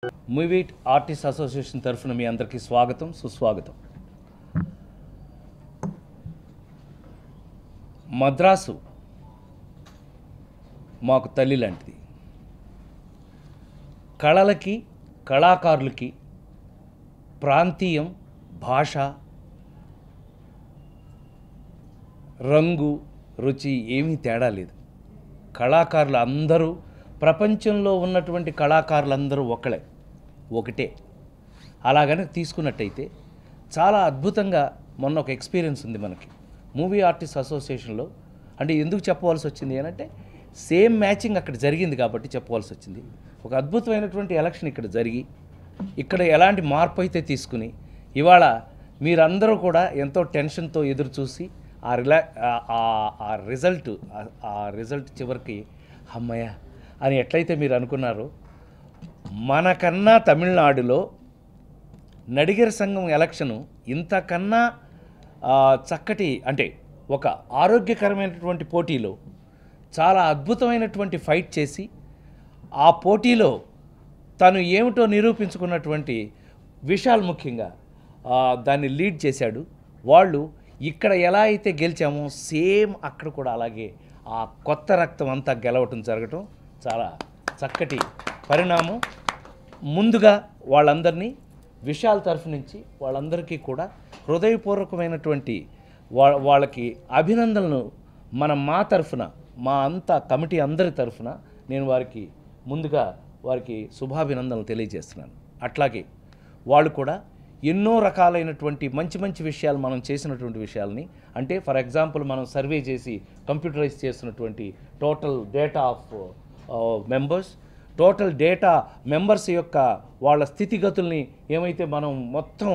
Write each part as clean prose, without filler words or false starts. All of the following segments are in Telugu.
మూవీ ఆర్టిస్ట్ అసోసియేషన్ తరఫున మీ అందరికీ స్వాగతం సుస్వాగతం. మద్రాసు మాకు తల్లి లాంటిది. కళలకి కళాకారులకి ప్రాంతీయం, భాష, రంగు, రుచి ఏమీ తేడా లేదు. కళాకారులు అందరూ, ప్రపంచంలో ఉన్నటువంటి కళాకారులందరూ ఒకటే. అలాగని తీసుకున్నట్టయితే చాలా అద్భుతంగా మొన్న ఒక ఎక్స్పీరియన్స్ ఉంది మనకి మూవీ ఆర్టిస్ట్ అసోసియేషన్లో. అంటే ఎందుకు చెప్పవలసి వచ్చింది అని అంటే, సేమ్ మ్యాచింగ్ అక్కడ జరిగింది కాబట్టి చెప్పవలసి వచ్చింది. ఒక అద్భుతమైనటువంటి ఎలక్షన్ ఇక్కడ జరిగి, ఇక్కడ ఎలాంటి మార్పు అయితే తీసుకుని, ఇవాళ మీరందరూ కూడా ఎంతో టెన్షన్తో ఎదురు చూసి ఆ రిజల్ట్ చివరికి అమ్మయ్య అని ఎట్లయితే మీరు అనుకున్నారో, మనకన్నా తమిళనాడులో నడిగర్ సంఘం ఎలక్షను ఇంతకన్నా చక్కటి, అంటే ఒక ఆరోగ్యకరమైనటువంటి పోటీలో చాలా అద్భుతమైనటువంటి ఫైట్ చేసి, ఆ పోటీలో తను ఏమిటో నిరూపించుకున్నటువంటి విశాల్ ముఖ్యంగా దాన్ని లీడ్ చేశాడు. వాళ్ళు ఇక్కడ ఎలా అయితే గెలిచామో సేమ్ అక్కడ కూడా అలాగే ఆ కొత్త రక్తం అంతా గెలవటం జరగటం చాలా చక్కటి పరిణామం. ముందుగా వాళ్ళందరినీ విశాల్ తరఫు నుంచి వాళ్ళందరికీ కూడా హృదయపూర్వకమైనటువంటి వాళ్ళకి అభినందనలు మా తరఫున, మా అంతా కమిటీ అందరి తరఫున నేను ముందుగా వారికి శుభాభినందనలు తెలియజేస్తున్నాను. అట్లాగే వాళ్ళు కూడా ఎన్నో రకాలైనటువంటి మంచి విషయాలు మనం చేసినటువంటి విషయాలని, అంటే ఫర్ ఎగ్జాంపుల్ మనం సర్వే చేసి కంప్యూటరైజ్ చేస్తున్నటువంటి టోటల్ డేటా ఆఫ్ మెంబర్స్ యొక్క వాళ్ళ స్థితిగతుల్ని ఏమైతే మనం మొత్తం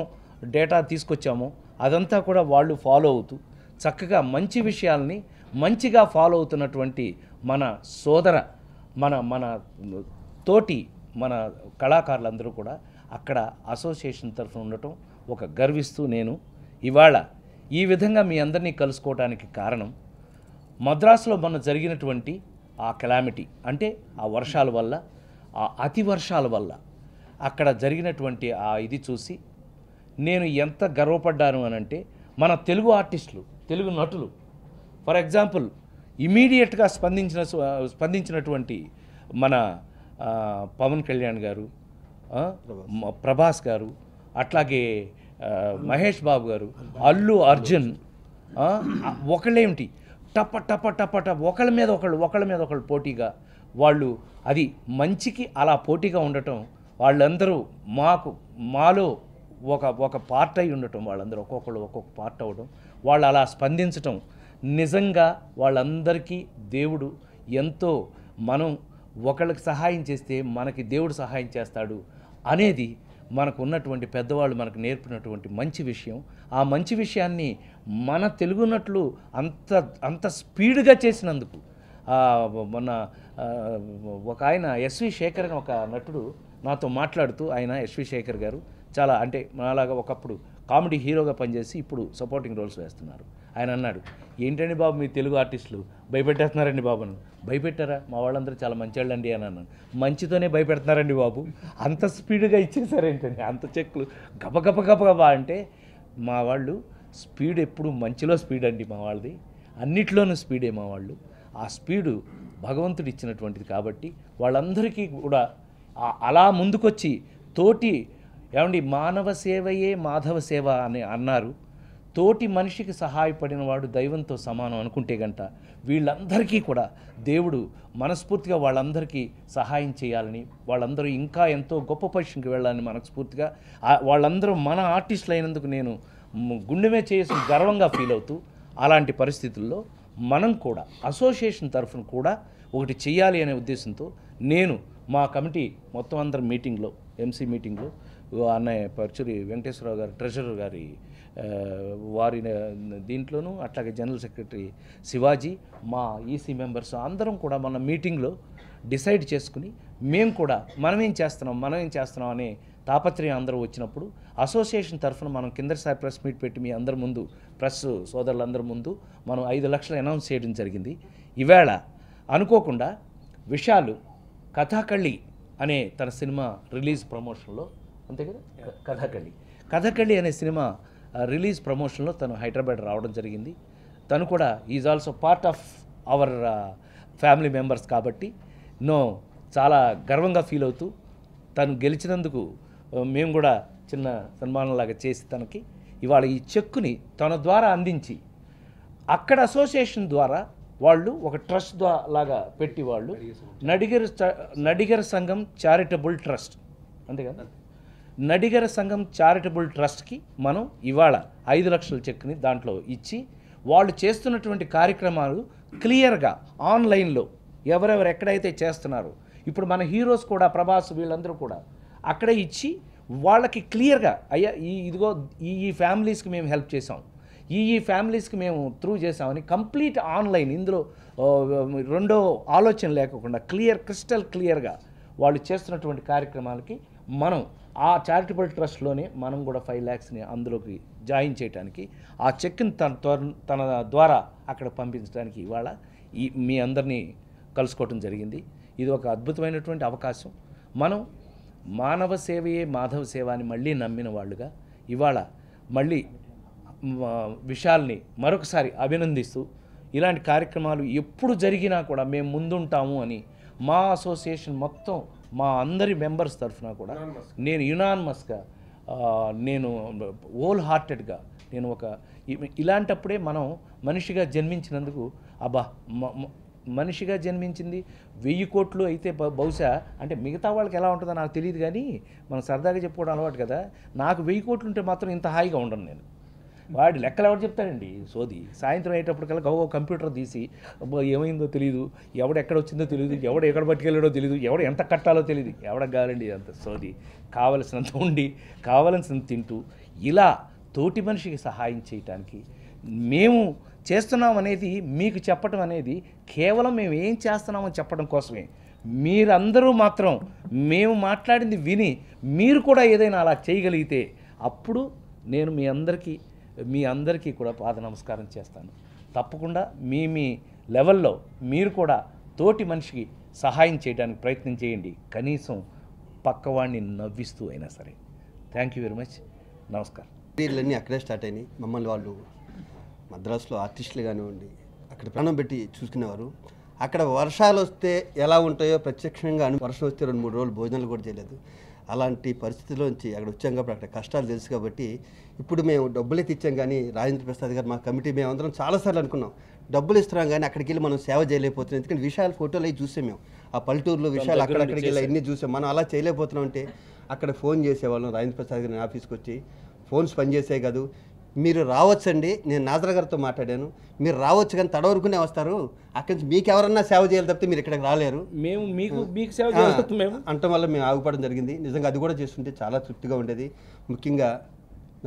డేటా తీసుకొచ్చామో అదంతా కూడా వాళ్ళు ఫాలో అవుతూ చక్కగా మంచి విషయాల్ని మంచిగా ఫాలో అవుతున్నటువంటి మన తోటి కళాకారులందరూ కూడా అక్కడ అసోసియేషన్ తరఫున ఉండటం ఒక గర్విస్తూ, నేను ఇవాళ ఈ విధంగా మీ అందరినీ కలుసుకోవడానికి కారణం మద్రాసులో మొన్న జరిగినటువంటి ఆ కెలామిటీ, అంటే ఆ వర్షాల వల్ల, ఆ అతి వర్షాల వల్ల అక్కడ జరిగినటువంటి ఆ ఇది చూసి నేను ఎంత గర్వపడ్డాను అనంటే, మన తెలుగు ఆర్టిస్టులు, తెలుగు నటులు ఫర్ ఎగ్జాంపుల్ ఇమీడియట్గా స్పందించినటువంటి మన పవన్ కళ్యాణ్ గారు, ప్రభాస్ గారు, అట్లాగే మహేష్ బాబు గారు, అల్లు అర్జున్, ఒకళ్ళేమిటి టప టప టప టప ఒకళ్ళ మీద ఒకళ్ళు పోటీగా వాళ్ళు, అది మంచికి అలా పోటీగా ఉండటం, వాళ్ళందరూ మాలో ఒక పార్ట్ అయి ఉండటం, వాళ్ళందరూ ఒక్కొక్క పార్ట్ అవ్వడం, వాళ్ళు అలా స్పందించటం, నిజంగా వాళ్ళందరికీ దేవుడు ఎంతో, మనం ఒకళ్ళకి సహాయం చేస్తే మనకి దేవుడు సహాయం చేస్తాడు అనేది మనకు ఉన్నటువంటి పెద్దవాళ్ళు మనకు నేర్పినటువంటి మంచి విషయం. ఆ మంచి విషయాన్ని మన తెలుగు నటులు అంత స్పీడ్గా చేసినందుకు, మొన్న ఒక ఆయన ఎస్వి శేఖర్ అని ఒక నటుడు నాతో మాట్లాడుతూ, ఆయన ఎస్వి శేఖర్ గారు చాలా, అంటే మనలాగా ఒకప్పుడు కామెడీ హీరోగా పనిచేసి ఇప్పుడు సపోర్టింగ్ రోల్స్ వేస్తున్నారు. ఆయన అన్నాడు, ఏంటండి బాబు మీ తెలుగు ఆర్టిస్టులు భయపెట్టేస్తున్నారండి బాబు అని. భయపెట్టారా? మా వాళ్ళందరూ చాలా మంచివాళ్ళండి అని అన్నాను. మంచితోనే భయపెడుతున్నారండి బాబు, అంత స్పీడ్గా ఇచ్చేసారేంటండి, అంత చెక్లు గబగబా అంటే. మా వాళ్ళు స్పీడ్ ఎప్పుడు మంచిలో స్పీడ్ అండి, మా వాళ్ళది అన్నిట్లోనూ స్పీడే మా వాళ్ళు. ఆ స్పీడు భగవంతుడు ఇచ్చినటువంటిది కాబట్టి వాళ్ళందరికీ కూడా అలా ముందుకొచ్చి తోటి, ఏమండి మానవ సేవయే మాధవ సేవ అని అన్నారు. తోటి మనిషికి సహాయపడిన వాడు దైవంతో సమానం అనుకుంటే గంట వీళ్ళందరికీ కూడా దేవుడు మనస్ఫూర్తిగా వాళ్ళందరికీ సహాయం చేయాలని, వాళ్ళందరూ ఇంకా ఎంతో గొప్ప పొజిషన్కి వెళ్ళాలని మనస్ఫూర్తిగా, వాళ్ళందరూ మన ఆర్టిస్టులు అయినందుకు నేను గుండెమే చేసి గర్వంగా ఫీల్ అవుతూ, అలాంటి పరిస్థితుల్లో మనం కూడా అసోసియేషన్ తరఫున కూడా ఒకటి చెయ్యాలి అనే ఉద్దేశంతో నేను మా కమిటీ మొత్తం అందరం మీటింగ్లో, ఎంసీ మీటింగ్లో, అన్నయ్య పర్చూరి వెంకటేశ్వరరావు గారు ట్రెజరర్ గారి వారి దీంట్లోనూ, అట్లాగే జనరల్ సెక్రటరీ శివాజీ, మా ఈసీ మెంబర్స్ అందరం కూడా మన మీటింగ్లో డిసైడ్ చేసుకుని, మేము కూడా మనమేం చేస్తున్నాం అనే తాపత్రయం అందరూ వచ్చినప్పుడు అసోసియేషన్ తరఫున మనం కిందసారి ప్రెస్ మీట్ పెట్టి మీ అందరి ముందు, ప్రెస్ సోదరులందరి ముందు మనం 5 లక్షలు అనౌన్స్ చేయడం జరిగింది. ఈవేళ అనుకోకుండా విశాలు కథాకళి అనే తన సినిమా రిలీజ్ ప్రమోషన్లో, అంతే కదా, కథకళి అనే సినిమా రిలీజ్ ప్రమోషన్లో తను హైదరాబాద్ రావడం జరిగింది. తను కూడా is also part of our family members కాబట్టి చాలా గర్వంగా ఫీల్ అవుతూ తను గెలిచినందుకు మేము కూడా చిన్న సన్మానంలాగా చేసి తనకి ఇవాళ ఈ చెక్కుని తన ద్వారా అందించి అక్కడ అసోసియేషన్ ద్వారా వాళ్ళు ఒక ట్రస్ట్ లాగా పెట్టి వాళ్ళు నడిగర సంఘం చారిటబుల్ ట్రస్ట్, అంతే కదా, నడిగర సంఘం చారిటబుల్ ట్రస్ట్కి మనం ఇవాళ 5 లక్షల చెక్ని దాంట్లో ఇచ్చి వాళ్ళు చేస్తున్నటువంటి కార్యక్రమాలు క్లియర్గా ఆన్లైన్లో ఎవరెవరు ఎక్కడైతే చేస్తున్నారో ఇప్పుడు మన హీరోస్ కూడా ప్రభాస్ వీళ్ళందరూ కూడా అక్కడే ఇచ్చి వాళ్ళకి క్లియర్గా అయ్యా ఇదిగో ఈ ఫ్యామిలీస్కి మేము హెల్ప్ చేసాం, ఈ ఫ్యామిలీస్కి మేము త్రూ చేసామని కంప్లీట్ ఆన్లైన్, ఇందులో రెండో ఆలోచన లేకుండా క్రిస్టల్ క్లియర్గా వాళ్ళు చేస్తున్నటువంటి కార్యక్రమాలకి మనం ఆ చారిటబుల్ ట్రస్ట్లోనే మనం కూడా 5 lakhsని అందులోకి జాయిన్ చేయడానికి ఆ చెక్ని తన ద్వారా అక్కడ పంపించడానికి ఇవాళ మీ అందరినీ కలుసుకోవటం జరిగింది. ఇది ఒక అద్భుతమైనటువంటి అవకాశం. మనం మానవ సేవయే మాధవ సేవ అని మళ్ళీ నమ్మిన వాళ్ళుగా ఇవాళ మళ్ళీ విషయాల్ని మరొకసారి అభినందిస్తూ ఇలాంటి కార్యక్రమాలు ఎప్పుడు జరిగినా కూడా మేము ముందుంటాము అని మా అసోసియేషన్ మొత్తం మా అందరి మెంబర్స్ తరఫున కూడా నేను యునానిమస్గా నేను హోల్ హార్టెడ్గా నేను ఇలాంటప్పుడే మనం మనిషిగా జన్మించినందుకు మనిషిగా జన్మించింది 1000 కోట్లు అయితే బహుశా అంటే మిగతా వాళ్ళకి ఎలా ఉంటుందో నాకు తెలియదు, కానీ మనం సరదాగా చెప్పుకోవడం అలవాటు కదా. నాకు 1000 కోట్లు ఉంటే మాత్రం ఇంత హాయిగా ఉండను నేను. వాడి లెక్కలు ఎవరు చెప్తాడండి సోది. సాయంత్రం అయ్యేటప్పటికల్లా కంప్యూటర్ తీసి ఏమైందో తెలియదు, ఎవడు ఎక్కడ వచ్చిందో తెలియదు, ఎవడు ఎక్కడ పట్టుకెళ్ళాడో తెలియదు, ఎవడు ఎంత కట్టాలో తెలియదు, ఎవడకు కావాలండి అంత సోది. కావలసినంత ఉండి కావలసినంత తింటూ ఇలా తోటి మనిషికి సహాయం చేయటానికి మేము చేస్తున్నాం అనేది మీకు చెప్పడం అనేది కేవలం మేము ఏం చేస్తున్నామో చెప్పడం కోసమే. మీరందరూ మాత్రం మేము మాట్లాడింది విని మీరు కూడా ఏదైనా అలా చేయగలిగితే అప్పుడు నేను మీ అందరికీ కూడా పాద నమస్కారం చేస్తాను. తప్పకుండా మీ లెవెల్లో మీరు కూడా తోటి మనిషికి సహాయం చేయడానికి ప్రయత్నం చేయండి, కనీసం పక్కవాడిని నవ్విస్తూ అయినా సరే. Thank you very much. నమస్కారం. వీళ్ళన్నీ అక్కడే స్టార్ట్ అయినాయి. మమ్మల్ని వాళ్ళు మద్రాసులో ఆర్టిస్టులు కానివ్వండి అక్కడ ప్రాణం పెట్టి చూసుకునేవారు. అక్కడ వర్షాలు వస్తే ఎలా ఉంటాయో ప్రత్యక్షంగా వర్షం వస్తే 2-3 రోజులు భోజనాలు కూడా చేయలేదు. అలాంటి పరిస్థితిలోంచి అక్కడ వచ్చాం కాబట్టి అక్కడ కష్టాలు తెలుసు కాబట్టి ఇప్పుడు మేము డబ్బులే తెచ్చాం. కానీ రాజేంద్ర ప్రసాద్ గారు మా కమిటీ మేమందరం చాలాసార్లు అనుకున్నాం డబ్బులు ఇస్తున్నాం కానీ అక్కడికి వెళ్ళి మనం సేవ చేయలేకపోతున్నాం. ఎందుకంటే విషయాలు ఫోటోలు అవి చూసాం, మేము ఆ పల్లెటూరులో విషయాలు అక్కడికి వెళ్ళి అన్నీ చూసాం. మనం అలా చేయలేకపోతున్నాం అంటే అక్కడ ఫోన్ చేసేవాళ్ళం. రాజేంద్ర ప్రసాద్ గారిని ఆఫీస్కి వచ్చి ఫోన్స్ పనిచేసే కాదు, మీరు రావచ్చండి, నేను నాజరా గారితో మాట్లాడాను, మీరు రావచ్చు కానీ తడవరుకునే వస్తారు, అక్కడి నుంచి మీకు ఎవరన్నా సేవ చేయాలి తప్పితే మీరు ఇక్కడికి రాలేరు, మేము మీకు సేవ చేయాలి మేము అంటం వల్ల మేము ఆగిపోవడం జరిగింది. నిజంగా అది కూడా చేస్తుంటే చాలా తృప్తిగా ఉండేది. ముఖ్యంగా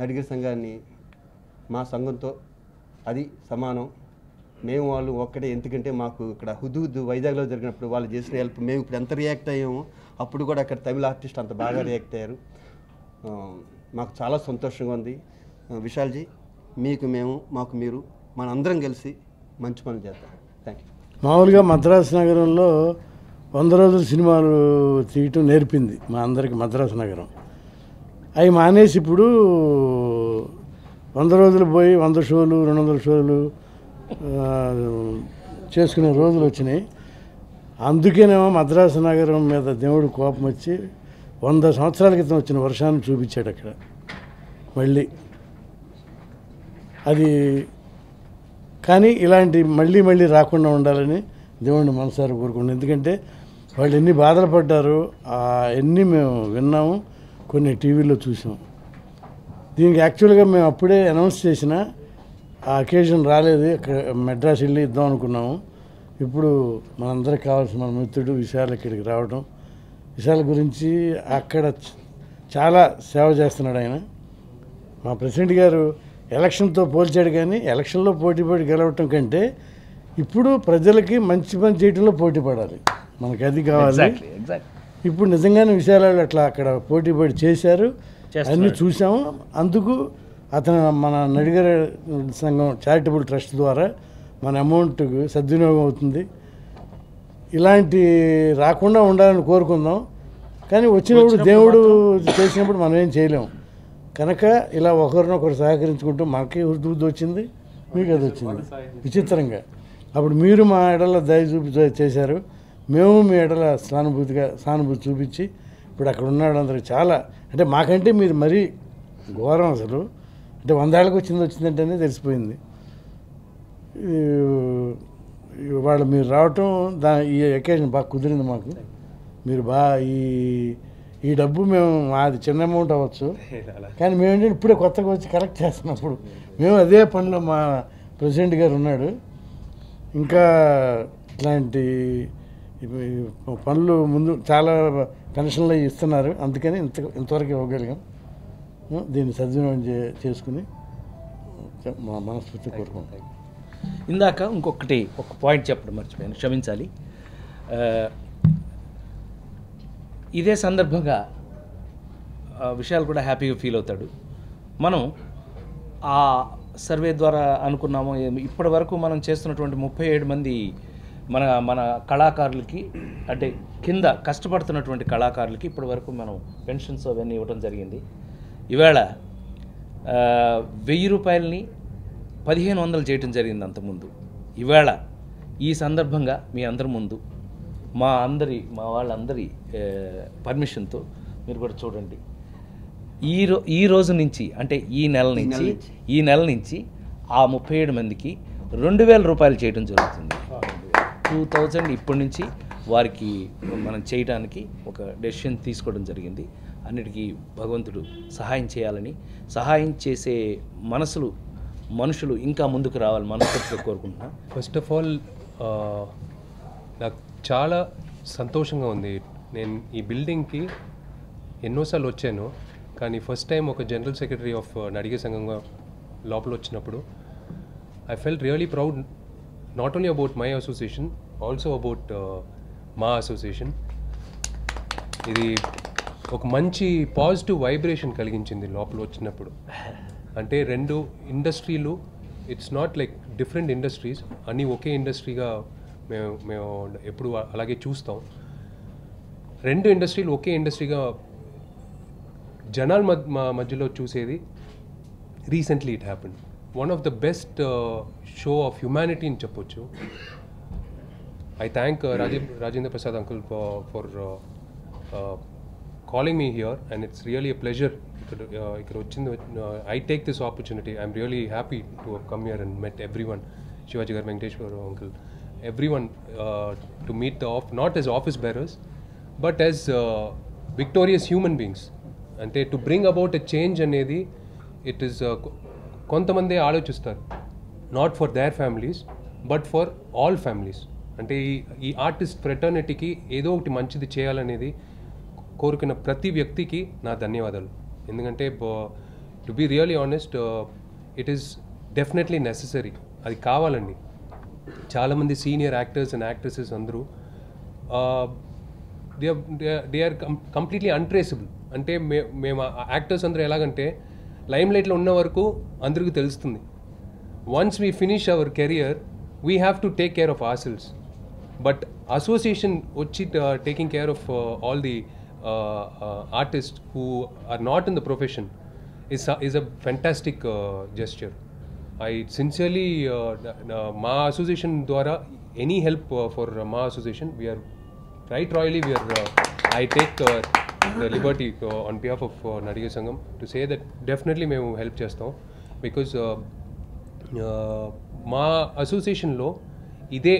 నడిగర సంఘాన్ని మా సంఘంతో అది సమానం, మేము వాళ్ళు ఒక్కటే. ఎందుకంటే మాకు ఇక్కడ హుదూద్ వైజాగ్లో జరిగినప్పుడు వాళ్ళు చేసిన హెల్ప్ మేము ఇప్పుడు ఎంత రియాక్ట్ అయ్యాము, అప్పుడు కూడా అక్కడ తమిళ ఆర్టిస్ట్ అంత బాగా రియాక్ట్ అయ్యారు. మాకు చాలా సంతోషంగా ఉంది. విశాల్జీ, మీకు మేము మాకు మీరు మనందరం కలిసి మంచి పనులు చేద్దాం. Thank you. మామూలుగా మద్రాసు నగరంలో 100 రోజుల సినిమాలు తీయటం నేర్పింది మా అందరికి మద్రాసు నగరం. అవి మానేసి ఇప్పుడు 100 రోజులు పోయి 100 షోలు 200 షోలు చేసుకునే రోజులు వచ్చినాయి. అందుకేనేమో మద్రాసు నగరం మీద దేవుడు కోపం వచ్చి 100 సంవత్సరాల క్రితం వచ్చిన వర్షాన్ని చూపించాడు అక్కడ మళ్ళీ. అది కానీ ఇలాంటి మళ్ళీ రాకుండా ఉండాలని దేవుడిని మనసారి కోరుకున్నాం. ఎందుకంటే వాళ్ళు ఎన్ని బాధలు పడ్డారో ఎన్ని మేము విన్నాము, కొన్ని టీవీలో చూసాం. దీనికి యాక్చువల్గా మేము అప్పుడే అనౌన్స్ చేసిన ఆ అకేషన్ రాలేదు, అక్కడ మెడ్రాస్ వెళ్ళి ఇద్దాం అనుకున్నాము. ఇప్పుడు మనందరికి కావాల్సిన మన మిత్రుడు విశాల్ ఇక్కడికి రావడం, విశాల్ గురించి అక్కడ చాలా సేవ చేస్తున్నాడు ఆయన. మా ప్రెసిడెంట్ గారు ఎలక్షన్తో పోల్చాడు, కానీ ఎలక్షన్లో పోటీ గెలవటం కంటే ఇప్పుడు ప్రజలకి మంచి పని చేయడంలో పోటీ పడాలి, మనకి అది కావాలి. ఇప్పుడు నిజంగానే విశాలాలు అట్లా అక్కడ పోటీ చేశారు, అన్నీ చూసాము. అందుకు అతను మన నడిగర సంఘం చారిటబుల్ ట్రస్ట్ ద్వారా మన అమౌంట్ సద్వినియోగం అవుతుంది. ఇలాంటి రాకుండా ఉండాలని కోరుకుందాం. కానీ వచ్చినప్పుడు దేవుడు చేసినప్పుడు మనం ఏం చేయలేము కనుక ఇలా ఒకరినొకరు సహకరించుకుంటూ మనకి బుద్ధి వచ్చింది, మీకు అది వచ్చింది విచిత్రంగా. అప్పుడు మీరు మా ఎడల దయ చేశారు, మేము మీ ఎడల సానుభూతి చూపించి ఇప్పుడు అక్కడ ఉన్నాడు అందరికి చాలా, అంటే మాకంటే మీరు మరీ ఘోరం అసలు. అంటే 100 ఏళ్ళకి వచ్చిందంటేనే తెలిసిపోయింది. ఇవాళ మీరు రావటం ఈ అకేషన్ బాగా కుదిరింది మాకు. మీరు ఈ డబ్బు మేము మాది చిన్న అమౌంట్ అవ్వచ్చు, కానీ మేమేంటంటే ఇప్పుడే కొత్తగా వచ్చి కరెక్ట్ చేస్తున్నప్పుడు మేము అదే పనిలో మా ప్రెసిడెంట్ గారు ఉన్నాడు. ఇంకా ఇట్లాంటి పనులు ముందు చాలా పెన్షన్లు ఇస్తున్నారు, అందుకని ఇంతవరకు ఇవ్వగలిగాం. దీన్ని సద్వినియోగం చేసుకుని మా మనస్ఫూర్తి కోరుకుంటాం. ఇందాక ఒక పాయింట్ చెప్పడం మర్చిపోయాను, క్షమించాలి. ఇదే సందర్భంగా విషయాలు కూడా హ్యాపీగా ఫీల్ అవుతాడు. మనం ఆ సర్వే ద్వారా అనుకున్నాము, ఇప్పటి వరకు మనం చేస్తున్నటువంటి 37 మంది మన కళాకారులకి, అంటే కింద కష్టపడుతున్నటువంటి కళాకారులకి ఇప్పటి వరకు మనం పెన్షన్స్ అవన్నీ ఇవ్వడం జరిగింది. ఈవేళ 1000 రూపాయలని 1500 చేయటం జరిగింది అంతకుముందు. ఈవేళ ఈ సందర్భంగా మీ అందరి ముందు మా వాళ్ళందరి పర్మిషన్తో మీరు కూడా చూడండి, ఈ రోజు నుంచి అంటే ఈ నెల నుంచి ఆ 37 మందికి 2000 రూపాయలు చేయడం జరుగుతుంది. 2000 ఇప్పటి నుంచి వారికి మనం చేయడానికి ఒక డెసిషన్ తీసుకోవడం జరిగింది. అన్నిటికీ భగవంతుడు సహాయం చేయాలని, సహాయం చేసే మనుషులు ఇంకా ముందుకు రావాలని మనస్ఫూర్తిగా కోరుకుంటున్నాను. ఫస్ట్ ఆఫ్ ఆల్ నాకు చాలా సంతోషంగా ఉంది. నేను ఈ బిల్డింగ్కి ఎన్నోసార్లు వచ్చాను, కానీ ఫస్ట్ టైం ఒక జనరల్ సెక్రటరీ ఆఫ్ నడిగే సంఘంగా లోపల వచ్చినప్పుడు I felt really proud, not only about my association, also about మా అసోసియేషన్. ఇది ఒక మంచి పాజిటివ్ వైబ్రేషన్ కలిగించింది లోపల వచ్చినప్పుడు. అంటే 2 ఇండస్ట్రీలు, it's not like different industries, అన్నీ ఒకే ఇండస్ట్రీగా మేము ఎప్పుడు అలాగే చూస్తాం. 2 ఇండస్ట్రీలు ఒకే ఇండస్ట్రీగా జనాల మధ్యలో చూసేది recently it happened. One of the best show off humanity అని చెప్పొచ్చు. I thank Rajendra Prasad uncle for calling me here, and it's really a pleasure. I take this opportunity. I'm really happy to have come here and met everyone, Shivaji Garu, Venkateshwar uncle, everyone, to meet not as office bearers, but as victorious human beings. And to bring about a change anedi, it is kontamande alochistaru, not for their families, but for all families. అంటే ఈ ఆర్టిస్ట్ ఫ్రెటర్నిటీకి ఏదో ఒకటి మంచిది చేయాలనేది కోరుకున్న ప్రతి వ్యక్తికి నా ధన్యవాదాలు. ఎందుకంటే to be really honest, it is definitely necessary, అది కావాలండి. చాలామంది సీనియర్ యాక్టర్స్ అండ్ యాక్ట్రెసెస్ అందరూ దే ఆర్ కంప్లీట్లీ అన్ట్రేసబుల్. అంటే మేము యాక్టర్స్ అందరూ ఎలాగంటే లైమ్ లైట్లో ఉన్న వరకు అందరికీ తెలుస్తుంది. Once we finish our career, we have to take care of ourselves. But association వచ్చి taking care of all the artists who are not in the profession is a fantastic gesture. I sincerely Ma association dwara any help for Ma association, we are right royally, I take the liberty on behalf of Nadiga Sangam to say that definitely మేము help చేస్తాం. because మా అసోసియేషన్లో ఇదే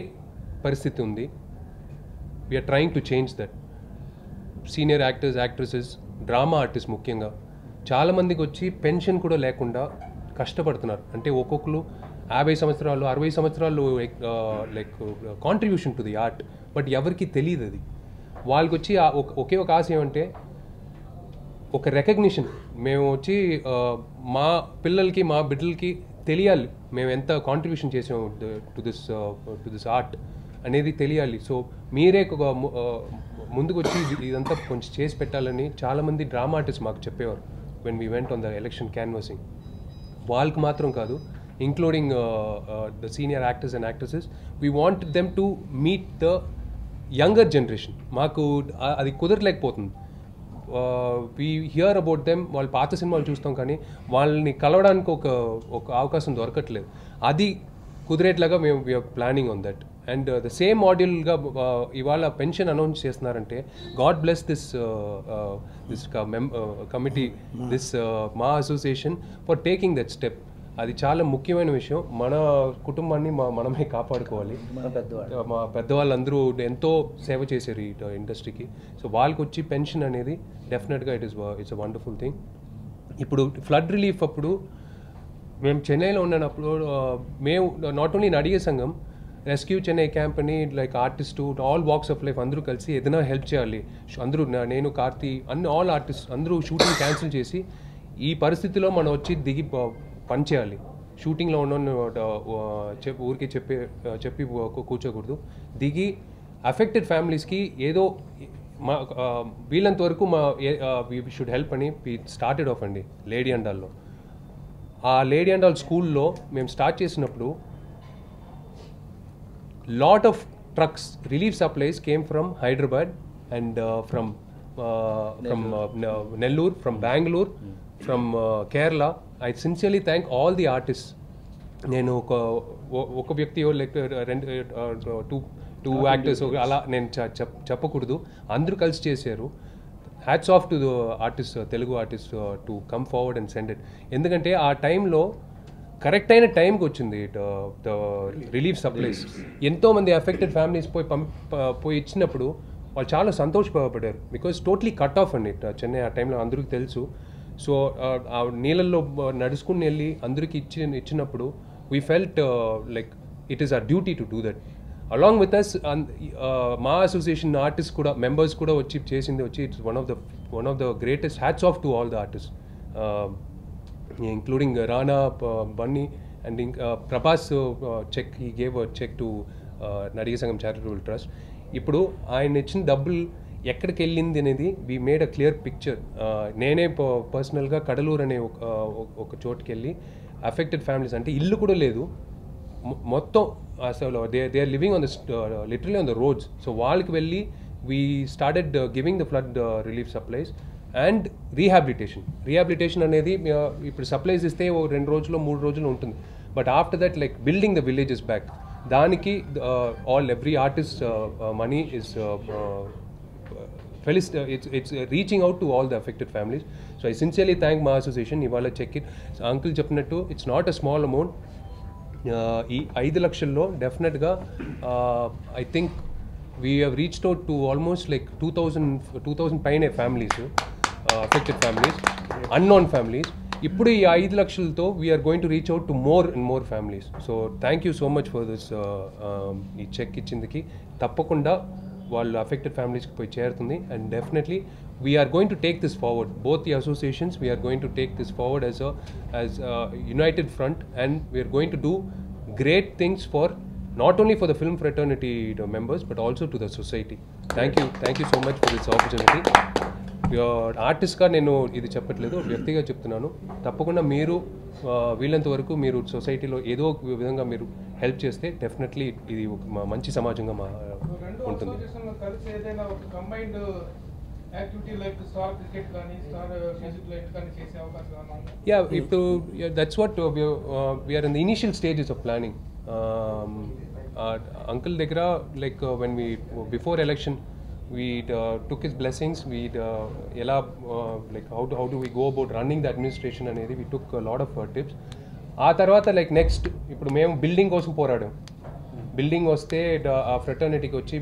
పరిస్థితి ఉంది. we are trying to change that. Senior actors, actresses, drama artist ముఖ్యంగా చాలామందికి వచ్చి పెన్షన్ కూడా లేకుండా కష్టపడుతున్నారు. అంటే ఒక్కొక్కరు 50 సంవత్సరాలు 60 సంవత్సరాలు like contribution to the art, but ఎవరికి తెలియదు అది. వాళ్ళకి వచ్చి ఒకే ఒక ఆశ ఏమంటే ఒక రికగ్నిషన్. మేము వచ్చి మా పిల్లలకి, మా బిడ్డలకి తెలియాలి మేము ఎంత కాంట్రిబ్యూషన్ చేసాము టు దిస్ ఆర్ట్ అనేది తెలియాలి. సో మీరే ముందుకు వచ్చి ఇదంతా కొంచెం చేసి పెట్టాలని చాలామంది డ్రామా ఆర్టిస్ట్ మాకు చెప్పేవారు when we went on the election canvassing. వాళ్ళకి మాత్రం కాదు, including the senior actors and actresses, we want them to meet the younger generation. మాకు అది కుదరలేకపోతుంది. వీ హియర్ అబౌట్ దెమ్, వాళ్ళ పాత సినిమాలు చూస్తాం కానీ వాళ్ళని కలవడానికి ఒక అవకాశం దొరకట్లేదు. అది కుదిరేట్లాగా మేము we are planning on that. And the same మాడ్యూల్గా ఇవాళ పెన్షన్ అనౌన్స్ చేస్తున్నారంటే God bless this committee, this మా association for taking that step. అది చాలా ముఖ్యమైన విషయం. మన కుటుంబాన్ని మనమే కాపాడుకోవాలి. మా పెద్దవాళ్ళందరూ ఎంతో సేవ చేశారు ఈ ఇండస్ట్రీకి. సో వాళ్ళకి వచ్చి పెన్షన్ అనేది డెఫినెట్గా ఇట్స్ అ వండర్ఫుల్ థింగ్. ఇప్పుడు ఫ్లడ్ రిలీఫ్ అప్పుడు మేము చెన్నైలో ఉన్నప్పుడు మేము నాట్ ఓన్లీ నడిగే సంఘం, రెస్క్యూ చెన్నై క్యాంప్ అని like artist all walks of life అందరూ కలిసి ఏదైనా హెల్ప్ చేయాలి. అందరూ నేను కార్తీ ఆల్ ఆర్టిస్ట్ అందరూ షూటింగ్ క్యాన్సిల్ చేసి ఈ పరిస్థితిలో మనం వచ్చి దిగి పనిచేయాలి. షూటింగ్లో ఉన్న ఊరికి చెప్పి కూర్చోకూడదు. దిగి అఫెక్టెడ్ ఫ్యామిలీస్కి ఏదో వీళ్ళంత వరకు వీ షుడ్ హెల్ప్ అని స్టార్టెడ్ ఆఫ్ అండి లేడీ అండాల్లో. ఆ లేడీ అండాల్ స్కూల్లో మేము స్టార్ట్ చేసినప్పుడు lot of trucks, relief supplies came from Hyderabad and from Nellore, from Bangalore, from Kerala. I sincerely thank all the artists. నేను ఒక వ్యక్తి లైక్ టూ యాక్టర్స్ అలా నేను చెప్పకూడదు, అందరూ కలిసి చేశారు. Hats off to the artist, Telugu artist to come forward and send it. ఎందుకంటే ఆ టైంలో కరెక్ట్ అయిన టైంకి వచ్చింది ద రిలీఫ్ సప్లైస్. ఎంతోమంది అఫెక్టెడ్ ఫ్యామిలీస్ పోయి ఇచ్చినప్పుడు వాళ్ళు చాలా సంతోషపడ్డారు. బికాజ్ టోటలీ కట్ ఆఫ్ అండి చెన్నై ఆ టైంలో, అందరికీ తెలుసు. సో ఆ నీళ్ళల్లో నడుచుకుని వెళ్ళి అందరికీ ఇచ్చినప్పుడు we felt like it is our duty to do that. Along with us మా అసోసియేషన్ ఆర్టిస్ట్ కూడా మెంబర్స్ కూడా వచ్చి చేసింది వచ్చి it's one of the greatest. Hats off to all the artist including Rana, Bunny and Prabhas check. He gave a check to Nadiga Sangam Charitable Trust. ఇప్పుడు ఆయన ఇచ్చిన డబ్బులు ఎక్కడికి వెళ్ళింది అనేది we made a clear picture. నేనే పర్సనల్గా కడలూరు అనే ఒక చోటుకి వెళ్ళి అఫెక్టెడ్ ఫ్యామిలీస్ అంటే ఇల్లు కూడా లేదు మొత్తం అసలు they are living on the literally on the roads. So వాళ్ళకి వెళ్ళి we started giving the flood relief supplies and rehabilitation అనేది ఇప్పుడు సప్లైస్ ఇస్తే 2 రోజులు 3 రోజులు ఉంటుంది. But after that like building the villages back, దానికి every artist money is it's reaching out to all the affected families. So I sincerely thank మా అసోసియేషన్. ఇవాళ చెక్ ఇట్ అంకుల్ చెప్పినట్టు it's not a small amount. ఈ 5 లక్షల్లో డెఫినెట్గా I think we have reached out to almost like 2000 పైనే families, affected families, unknown families. ఇప్పుడు ఈ 5 లక్షలతో we're going to reach out to more and more families. So thank you so much for this. ఈ చెక్ ఇచ్చిందికి తప్పకుండా వాళ్ళు అఫెక్టెడ్ ఫ్యామిలీస్కి పోయి చేరుతుంది. And definitely we are going to take this forward, both the associations we're going to take this forward as united front. And we're going to do great things for not only for the film fraternity members but also to the society. Thank you so much for this opportunity. ఆర్టిస్ట్గా నేను ఇది చెప్పట్లేదు, వ్యక్తిగా చెప్తున్నాను. తప్పకుండా మీరు వీళ్ళంత వరకు మీరు సొసైటీలో ఏదో విధంగా మీరు హెల్ప్ చేస్తే డెఫినెట్లీ ఇది ఒక మంచి సమాజంగా ఉంటుంది. Yeah, ఇప్పుడు that's what we are in the initial stages of planning. Uncle దగ్గర like when we before election we took his blessings. We ఎలా like how do we go about running the administration అనేది we took a lot of tips. ఆ తర్వాత like next ఇప్పుడు మేము బిల్డింగ్ కోసం పోరాడాం. బిల్డింగ్ వస్తే ఆ ఫ్రెటర్నిటీకి వచ్చి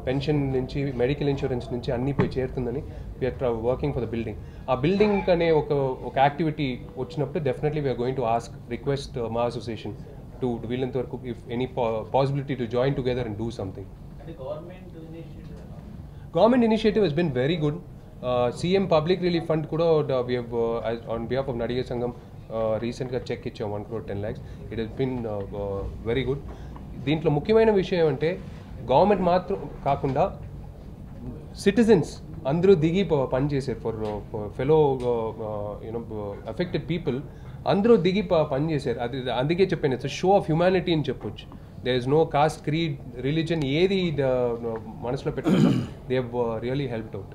పెన్షన్ నుంచి మెడికల్ ఇన్సూరెన్స్ నుంచి అన్నీ పోయి చేరుతుందని we are working for the building. ఆ బిల్డింగ్ అనే ఒక యాక్టివిటీ వచ్చినప్పుడు definitely we are going to request మా అసోసియేషన్ to వీళ్ళంత వరకు if any possibility to join together and do something. Government initiative has been very good. CM Public Relief Fund kuda we have on behalf of Nadiga Sangam recently check icham 1 crore 10 lakhs. It has been very good. దీంట్లో ముఖ్యమైన విషయం అంటే గవర్నమెంట్ మాత్రం కాకుండా సిటిజన్స్ అందరూ దిగి పని చేశారు ఫర్ ఫెలో అఫెక్టెడ్ పీపుల్. అందరూ దిగి పని చేశారు. అది అందుకే చెప్పాను ఇట్స్ షో ఆఫ్ హ్యుమానిటీ అని చెప్పొచ్చు. There is no caste, creed, religion ఏది మనసులో పెట్టుకున్నా they have really helped out.